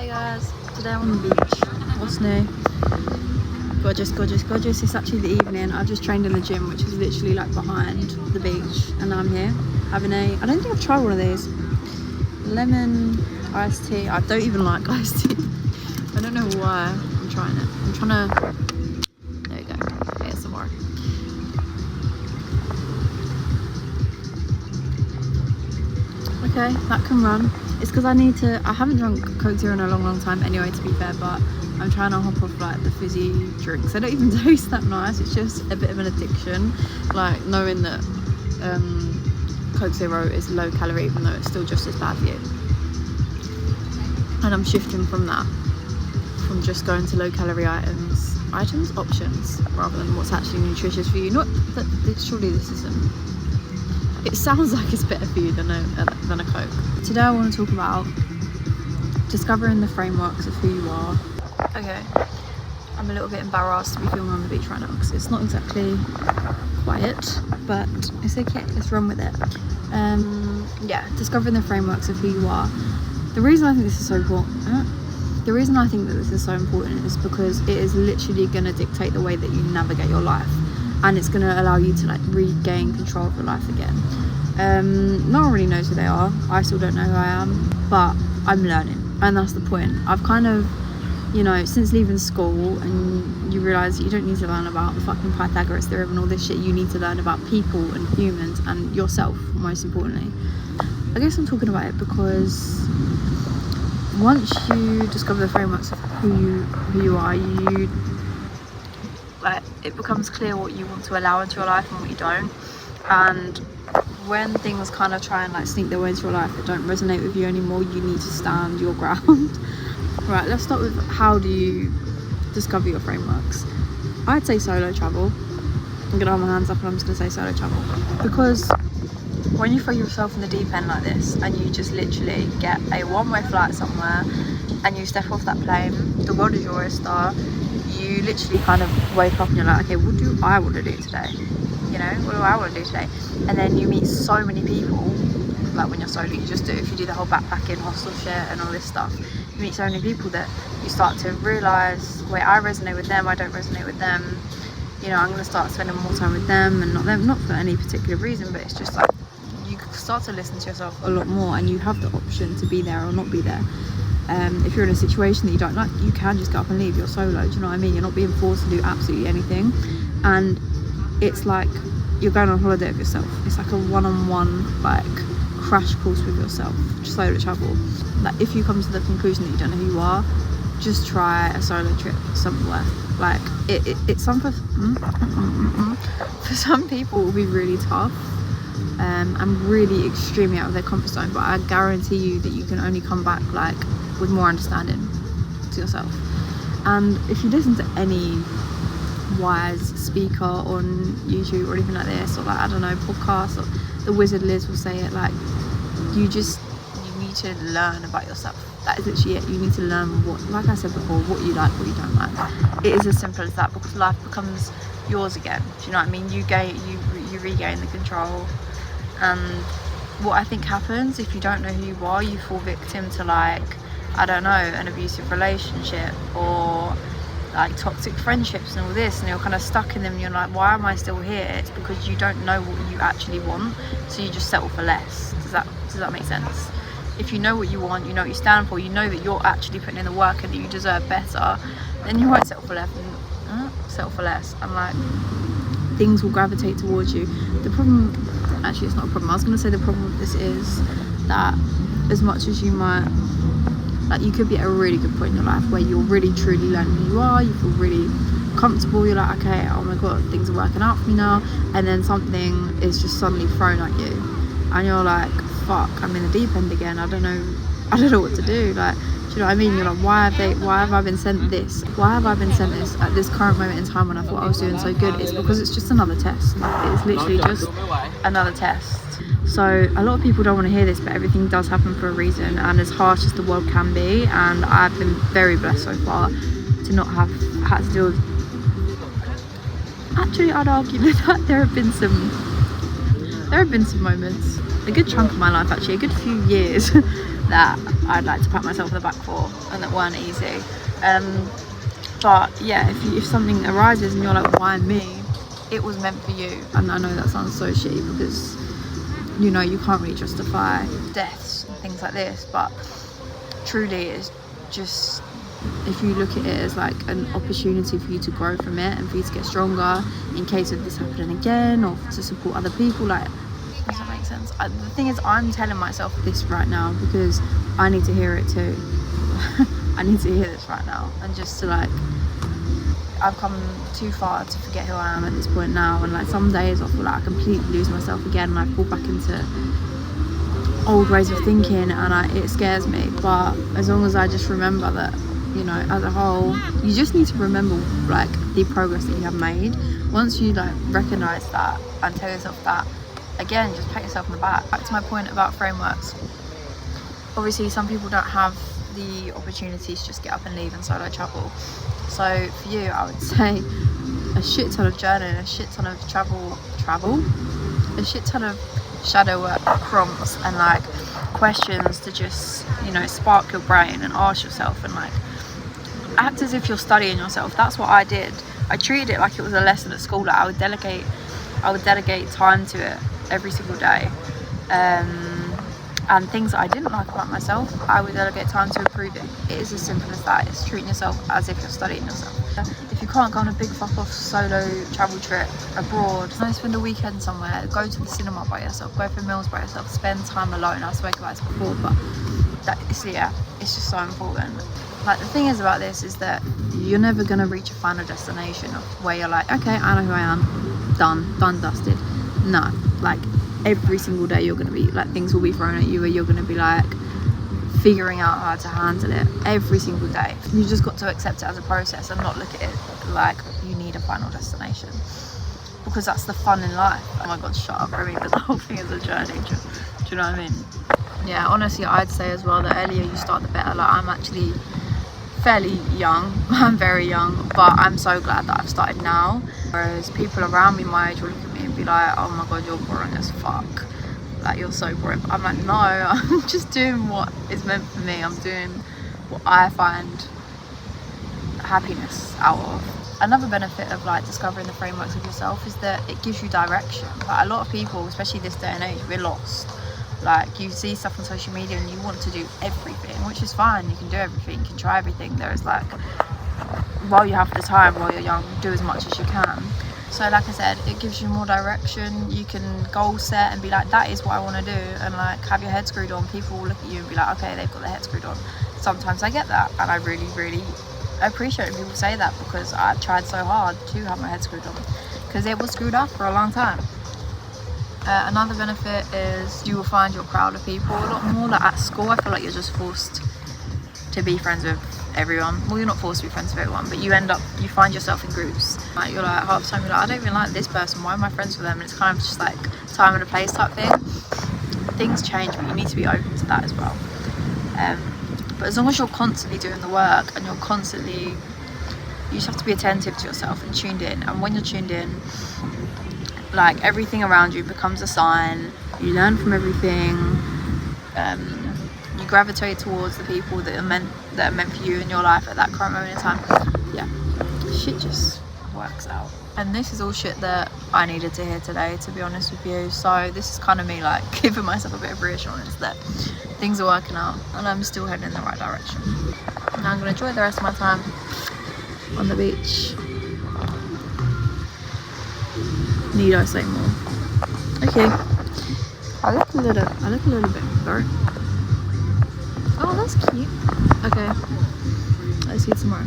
guys, today I'm on the beach. What's new? Gorgeous, gorgeous, gorgeous. It's actually the evening. I've just trained in the gym, which is literally like behind the beach, and I'm here having I don't think I've tried one of these. Lemon iced tea. I don't even like iced tea. I don't know why I'm trying it. I'm trying to, there we go, ASMR. Okay, that can run. It's because I haven't drunk Coke Zero in a long time anyway, to be fair, but I'm trying to hop off like the fizzy drinks. They don't even taste that nice. It's just a bit of an addiction, like knowing that Coke Zero is low calorie even though it's still just as bad for you. And I'm shifting from that, from just going to low calorie options, rather than what's actually nutritious for you. Not that surely this isn't. It sounds like it's better for you than a Coke. Today I want to talk about discovering the frameworks of who you are. Okay, I'm a little bit embarrassed to be filming on the beach right now because it's not exactly quiet, but it's okay, let's run with it. Yeah, discovering the frameworks of who you are. The reason I think this is so important, is because it is literally going to dictate the way that you navigate your life, and it's going to allow you to like regain control of your life again. No one really knows who they are. I still don't know who I am, but I'm learning, and that's the point. I've kind of, since leaving school, and you realise that you don't need to learn about the fucking Pythagoras theorem and all this shit. You need to learn about people and humans and yourself, most importantly. I guess I'm talking about it because once you discover the frameworks of who you are, it becomes clear what you want to allow into your life and what you don't. And when things kind of try and like sneak their way into your life that don't resonate with you anymore, you need to stand your ground. Right, let's start with, how do you discover your frameworks? I'd say solo travel. I'm gonna hold my hands up and I'm just gonna say solo travel, because when you throw yourself in the deep end like this and you just literally get a one-way flight somewhere and you step off that plane, the world is your oyster. You literally kind of wake up and you're like, okay, what do I want to do today? What do I want to do today? And then you meet so many people. Like when you're solo, you just do, if you do the whole backpacking, hostel shit and all this stuff, you meet so many people that you start to realise, wait, I resonate with them, I don't resonate with them. I'm going to start spending more time with them and not them, not for any particular reason, but it's just like, you start to listen to yourself a lot more, and you have the option to be there or not be there. If you're in a situation that you don't like, you can just get up and leave. You're solo, do you know what I mean? You're not being forced to do absolutely anything, and it's like you're going on holiday with yourself. It's like a one-on-one like crash course with yourself, just solo travel. Like if you come to the conclusion that you don't know who you are, just try a solo trip somewhere. Like it's for some people it will be really tough and really extremely out of their comfort zone, but I guarantee you that you can only come back like with more understanding to yourself. And if you listen to any wise speaker on YouTube or anything like this, or like, I don't know, podcasts, or the Wizard Liz will say it, like you need to learn about yourself. That is literally it. You need to learn what, like I said before, what you like, what you don't like. It is as simple as that, because life becomes yours again. Do you know what I mean? You regain the control. And what I think happens if you don't know who you are, you fall victim to like, I don't know, an abusive relationship or like toxic friendships and all this, and you're kind of stuck in them and you're like, why am I still here? It's because you don't know what you actually want, so you just settle for less. Does that make sense? If you know what you want, you know what you stand for, you know that you're actually putting in the work and that you deserve better, then you won't settle for less. And like, things will gravitate towards you. The problem, actually it's not a problem, I was going to say the problem with this is that as much as you might, like, you could be at a really good point in your life where you're really truly learning who you are, you feel really comfortable, you're like, okay, oh my god, things are working out for me now, and then something is just suddenly thrown at you and you're like, fuck, I'm in the deep end again, I don't know what to do. Like, do you know what I mean? You're like, why have I been sent this at this current moment in time when I thought I was doing so good? It's because it's just another test. It's literally just another test. So a lot of people don't want to hear this, but everything does happen for a reason, and as harsh as the world can be, and I've been very blessed so far to not have had to deal with, actually I'd argue that there have been some moments, a good chunk of my life actually, a good few years that I'd like to pat myself on the back for and that weren't easy. But yeah, if something arises and you're like, why me, it was meant for you. And I know that sounds so shitty because, you know, you can't really justify deaths and things like this, but truly it's just, if you look at it as like an opportunity for you to grow from it and for you to get stronger in case of this happening again, or to support other people, like, does that make sense? The thing is, I'm telling myself this right now because I need to hear it too. I need to hear this right now, and just to like, I've come too far to forget who I am at this point now, and like some days I feel like I completely lose myself again and I fall back into old ways of thinking, and it scares me. But as long as I just remember that, you know, as a whole, you just need to remember like the progress that you have made. Once you like recognize that and tell yourself that, again, just pat yourself on the back. Back to my point about frameworks, obviously some people don't have the opportunities to just get up and leave and solo travel. So for you, I would say a shit ton of journaling, a shit ton of travel, a shit ton of shadow work prompts and like questions to just, you know, spark your brain and ask yourself, and like act as if you're studying yourself. That's what I did. I treated it like it was a lesson at school. Like I would delegate time to it every single day, and things that I didn't like about myself, I would delegate time to improve it. It is as simple as that. It's treating yourself as if you're studying yourself. If you can't go on a big fuck off solo travel trip abroad, spend a weekend somewhere, go to the cinema by yourself, go for meals by yourself, spend time alone. I've spoken about this before, but it's just so important. Like the thing is about this is that you're never gonna reach a final destination of where you're like, okay, I know who I am, done, dusted. No, like every single day you're gonna be like, things will be thrown at you where you're gonna be like figuring out how to handle it every single day. You just got to accept it as a process and not look at it like you need a final destination, because that's the fun in life. Oh my god, shut up. I mean, the whole thing is a journey. Do you know what I mean? Yeah, honestly, I'd say as well, the earlier you start, the better. Like, I'm actually fairly young. I'm very young, but I'm so glad that I've started now. Whereas people around me my age will look at me and be like, oh my god, you're boring as fuck. Like, you're so boring. But I'm like, no, I'm just doing what is meant for me. I'm doing what I find happiness out of. Another benefit of like discovering the frameworks of yourself is that it gives you direction. Like, a lot of people, especially this day and age, we're lost. Like, you see stuff on social media and you want to do everything, which is fine. You can do everything, you can try everything. There is like, while you have the time, while you're young, do as much as you can. So like I said, it gives you more direction. You can goal set and be like, that is what I want to do, and like have your head screwed on. People will look at you and be like, okay, they've got their head screwed on. Sometimes I get that, and I really, really appreciate when people say that, because I've tried so hard to have my head screwed on, because it was screwed up for a long time. Another benefit is you will find your crowd of people a lot more. Like at school, I feel like you're just forced to be friends with everyone. Well, you're not forced to be friends with everyone, but you find yourself in groups. Like, you're like, half the time you're like, I don't even like this person, why am I friends with them? And it's kind of just like time and a place type thing. Things change, but you need to be open to that as well. But as long as you're constantly doing the work and you just have to be attentive to yourself and tuned in. And when you're tuned in, like, everything around you becomes a sign. You learn from everything. You gravitate towards the people that are meant for you in your life at that current moment in time. Yeah, shit just works out. And this is all shit that I needed to hear today, to be honest with you. So this is kind of me like giving myself a bit of reassurance that things are working out and I'm still heading in the right direction. Now I'm going to enjoy the rest of my time on the beach. Need I say more? Okay. I look a little bit dark. Oh, that's cute. Okay. I'll see you tomorrow.